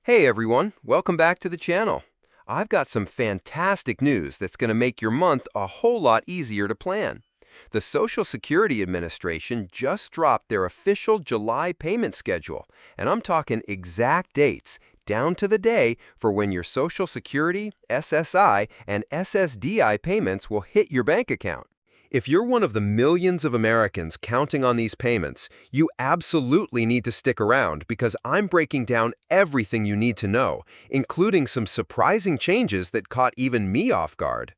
Hey everyone, welcome back to the channel. I've got some fantastic news that's going to make your month a whole lot easier to plan. The Social Security Administration just dropped their official July payment schedule, and I'm talking exact dates, down to the day, for when your Social Security, SSI, and SSDI payments will hit your bank account. If you're one of the millions of Americans counting on these payments, you absolutely need to stick around because I'm breaking down everything you need to know, including some surprising changes that caught even me off guard.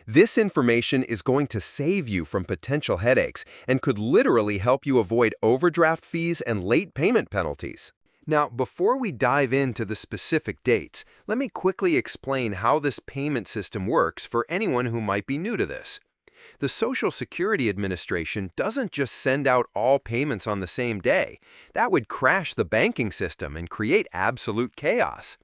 This information is going to save you from potential headaches and could literally help you avoid overdraft fees and late payment penalties. Now, before we dive into the specific dates, let me quickly explain how this payment system works for anyone who might be new to this. The Social Security Administration doesn't just send out all payments on the same day. That would crash the banking system and create absolute chaos.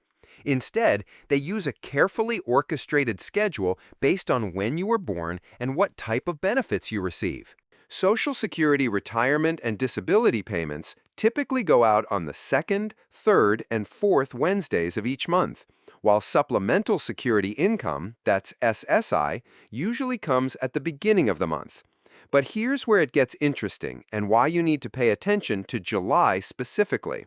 Instead, they use a carefully orchestrated schedule based on when you were born and what type of benefits you receive. Social Security retirement and disability payments typically go out on the second, third, and fourth Wednesdays of each month, while supplemental security income, that's SSI, usually comes at the beginning of the month. But here's where it gets interesting and why you need to pay attention to July specifically.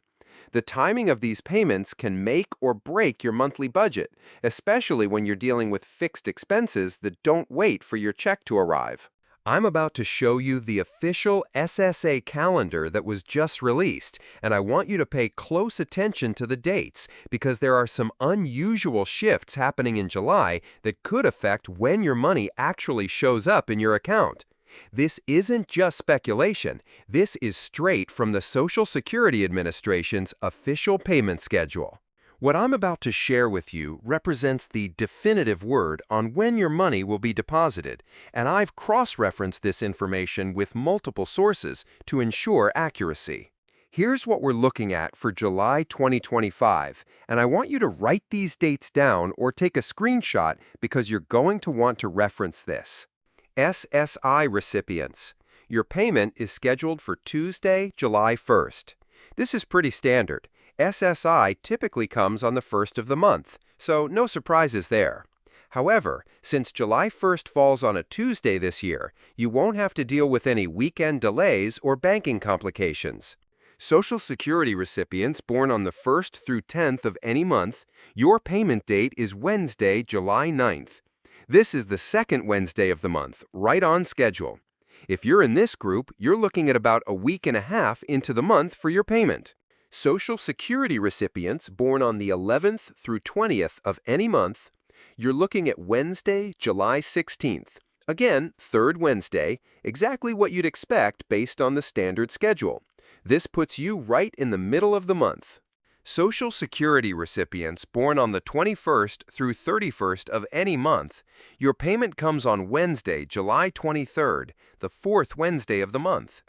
The timing of these payments can make or break your monthly budget, especially when you're dealing with fixed expenses that don't wait for your check to arrive. I'm about to show you the official SSA calendar that was just released, and I want you to pay close attention to the dates because there are some unusual shifts happening in July that could affect when your money actually shows up in your account. This isn't just speculation. This is straight from the Social Security Administration's official payment schedule. What I'm about to share with you represents the definitive word on when your money will be deposited, and I've cross-referenced this information with multiple sources to ensure accuracy. Here's what we're looking at for July 2025, and I want you to write these dates down or take a screenshot because you're going to want to reference this. SSI recipients. Your payment is scheduled for Tuesday, July 1st. This is pretty standard. SSI typically comes on the first of the month, so no surprises there. However, since July 1st falls on a Tuesday this year, you won't have to deal with any weekend delays or banking complications. Social Security recipients born on the 1st through 10th of any month, your payment date is Wednesday, July 9th. This is the second Wednesday of the month, right on schedule. If you're in this group, you're looking at about a week and a half into the month for your payment. Social Security recipients born on the 11th through 20th of any month, you're looking at Wednesday, July 16th. Again, third Wednesday, exactly what you'd expect based on the standard schedule. This puts you right in the middle of the month. Social Security recipients born on the 21st through 31st of any month, your payment comes on Wednesday, July 23rd, the fourth Wednesday of the month.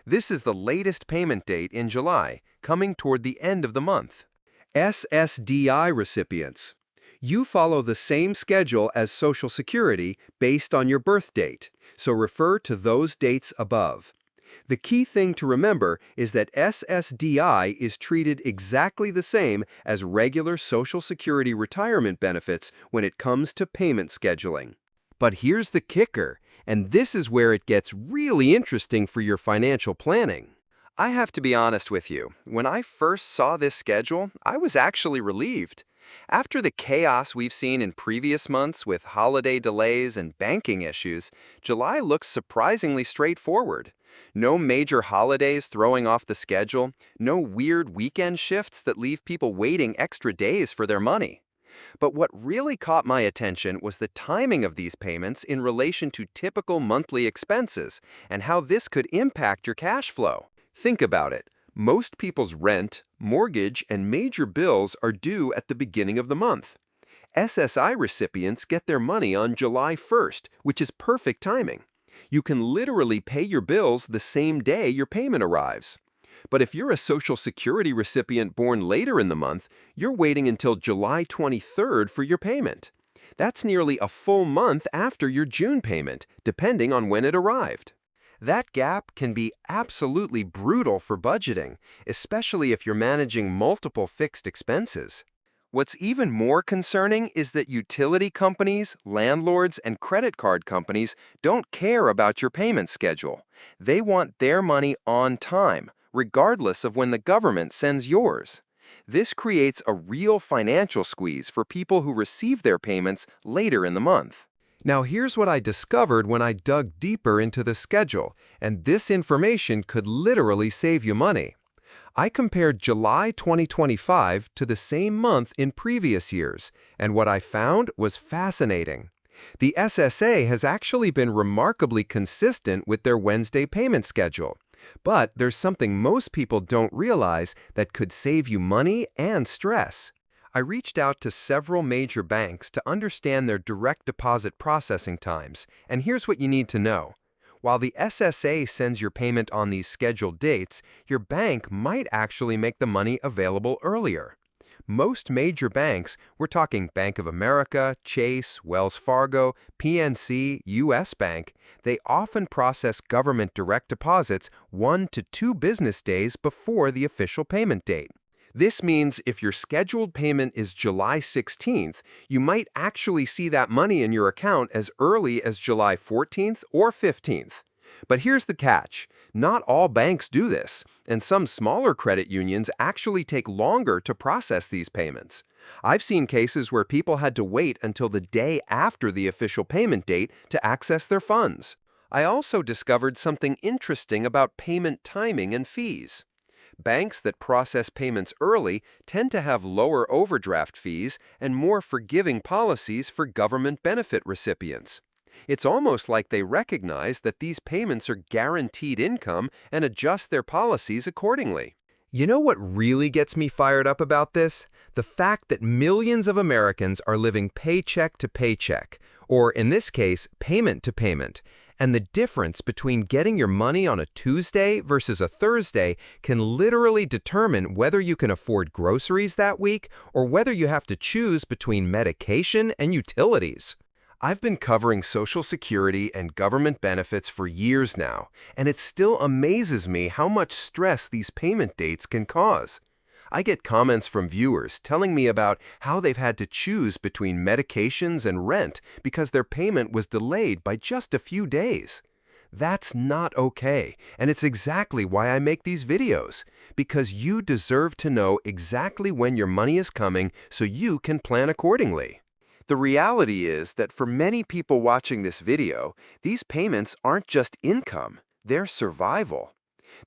This is the latest payment date in July, coming toward the end of the month. SSDI recipients. You follow the same schedule as Social Security based on your birth date, so refer to those dates above. The key thing to remember is that SSDI is treated exactly the same as regular Social Security retirement benefits when it comes to payment scheduling. But here's the kicker, and this is where it gets really interesting for your financial planning. I have to be honest with you, when I first saw this schedule, I was actually relieved. After the chaos we've seen in previous months with holiday delays and banking issues, July looks surprisingly straightforward. No major holidays throwing off the schedule, no weird weekend shifts that leave people waiting extra days for their money. But what really caught my attention was the timing of these payments in relation to typical monthly expenses and how this could impact your cash flow. Think about it. Most people's rent, mortgage, and major bills are due at the beginning of the month. SSI recipients get their money on July 1st, which is perfect timing. You can literally pay your bills the same day your payment arrives. But if you're a Social Security recipient born later in the month, you're waiting until July 23rd for your payment. That's nearly a full month after your June payment, depending on when it arrived. That gap can be absolutely brutal for budgeting, especially if you're managing multiple fixed expenses. What's even more concerning is that utility companies, landlords, and credit card companies don't care about your payment schedule. They want their money on time, regardless of when the government sends yours. This creates a real financial squeeze for people who receive their payments later in the month. Now, here's what I discovered when I dug deeper into the schedule, and this information could literally save you money. I compared July 2025 to the same month in previous years, and what I found was fascinating. The SSA has actually been remarkably consistent with their Wednesday payment schedule. But there's something most people don't realize that could save you money and stress. I reached out to several major banks to understand their direct deposit processing times, and here's what you need to know. While the SSA sends your payment on these scheduled dates, your bank might actually make the money available earlier. Most major banks, we're talking Bank of America, Chase, Wells Fargo, PNC, US Bank, they often process government direct deposits 1 to 2 business days before the official payment date. This means if your scheduled payment is July 16th, you might actually see that money in your account as early as July 14th or 15th. But here's the catch. Not all banks do this, and some smaller credit unions actually take longer to process these payments. I've seen cases where people had to wait until the day after the official payment date to access their funds. I also discovered something interesting about payment timing and fees. Banks that process payments early tend to have lower overdraft fees and more forgiving policies for government benefit recipients. It's almost like they recognize that these payments are guaranteed income and adjust their policies accordingly. You know what really gets me fired up about this? The fact that millions of Americans are living paycheck to paycheck, or in this case, payment to payment. And the difference between getting your money on a Tuesday versus a Thursday can literally determine whether you can afford groceries that week or whether you have to choose between medication and utilities. I've been covering Social Security and government benefits for years now, and it still amazes me how much stress these payment dates can cause. I get comments from viewers telling me about how they've had to choose between medications and rent because their payment was delayed by just a few days. That's not okay, and it's exactly why I make these videos, because you deserve to know exactly when your money is coming so you can plan accordingly. The reality is that for many people watching this video, these payments aren't just income, they're survival.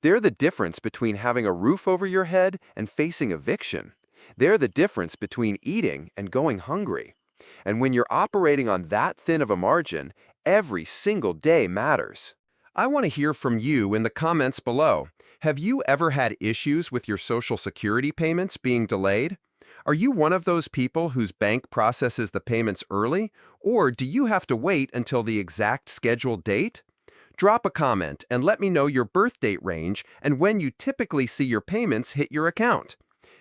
They're the difference between having a roof over your head and facing eviction. They're the difference between eating and going hungry. And when you're operating on that thin of a margin, every single day matters. I want to hear from you in the comments below. Have you ever had issues with your Social Security payments being delayed? Are you one of those people whose bank processes the payments early, or do you have to wait until the exact scheduled date? Drop a comment and let me know your birth date range and when you typically see your payments hit your account.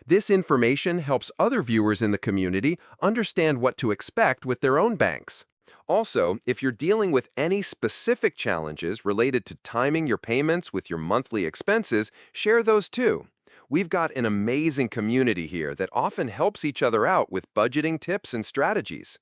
This information helps other viewers in the community understand what to expect with their own banks. Also, if you're dealing with any specific challenges related to timing your payments with your monthly expenses, share those too. We've got an amazing community here that often helps each other out with budgeting tips and strategies.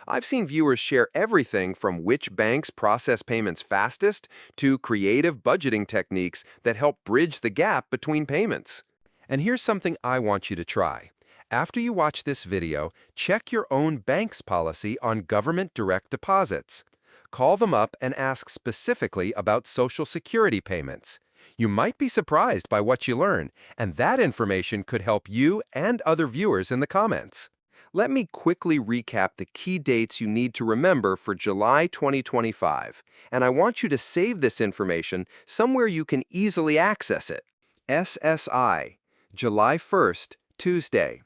I've seen viewers share everything from which banks process payments fastest to creative budgeting techniques that help bridge the gap between payments. And here's something I want you to try. After you watch this video, check your own bank's policy on government direct deposits. Call them up and ask specifically about Social Security payments. You might be surprised by what you learn, and that information could help you and other viewers in the comments. Let me quickly recap the key dates you need to remember for July 2025, and I want you to save this information somewhere you can easily access it. SSI, July 1st, Tuesday.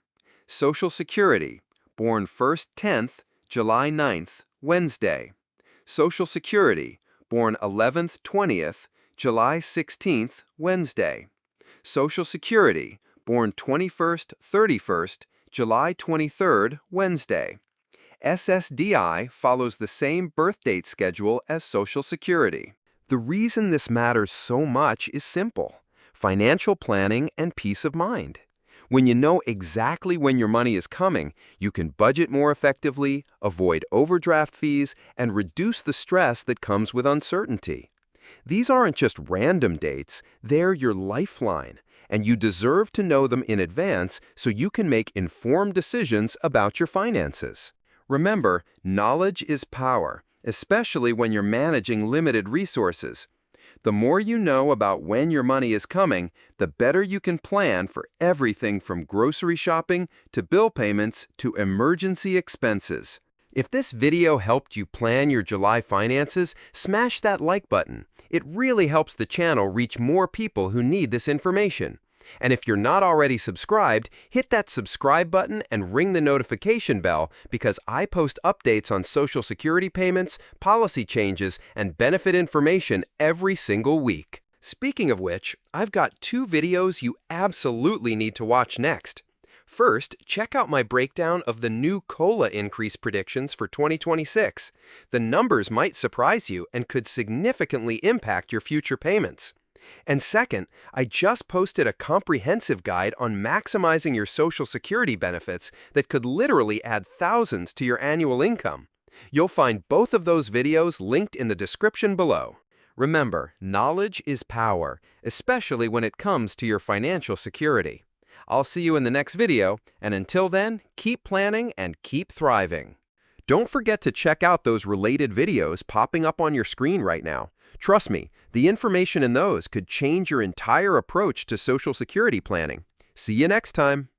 Social Security, born 1st 10th, July 9th, Wednesday. Social Security, born 11th 20th, July 16th, Wednesday. Social Security, born 21st 31st, July 23rd, Wednesday. SSDI follows the same birth date schedule as Social Security. The reason this matters so much is simple: financial planning and peace of mind. When you know exactly when your money is coming, you can budget more effectively, avoid overdraft fees, and reduce the stress that comes with uncertainty. These aren't just random dates, they're your lifeline, and you deserve to know them in advance so you can make informed decisions about your finances. Remember, knowledge is power, especially when you're managing limited resources. The more you know about when your money is coming, the better you can plan for everything from grocery shopping to bill payments to emergency expenses. If this video helped you plan your July finances, smash that like button. It really helps the channel reach more people who need this information. And if you're not already subscribed, hit that subscribe button and ring the notification bell because I post updates on Social Security payments, policy changes, and benefit information every single week. Speaking of which, I've got 2 videos you absolutely need to watch next. First, check out my breakdown of the new COLA increase predictions for 2026. The numbers might surprise you and could significantly impact your future payments. And second, I just posted a comprehensive guide on maximizing your Social Security benefits that could literally add thousands to your annual income. You'll find both of those videos linked in the description below. Remember, knowledge is power, especially when it comes to your financial security. I'll see you in the next video, and until then, keep planning and keep thriving. Don't forget to check out those related videos popping up on your screen right now. Trust me, the information in those could change your entire approach to Social Security planning. See you next time.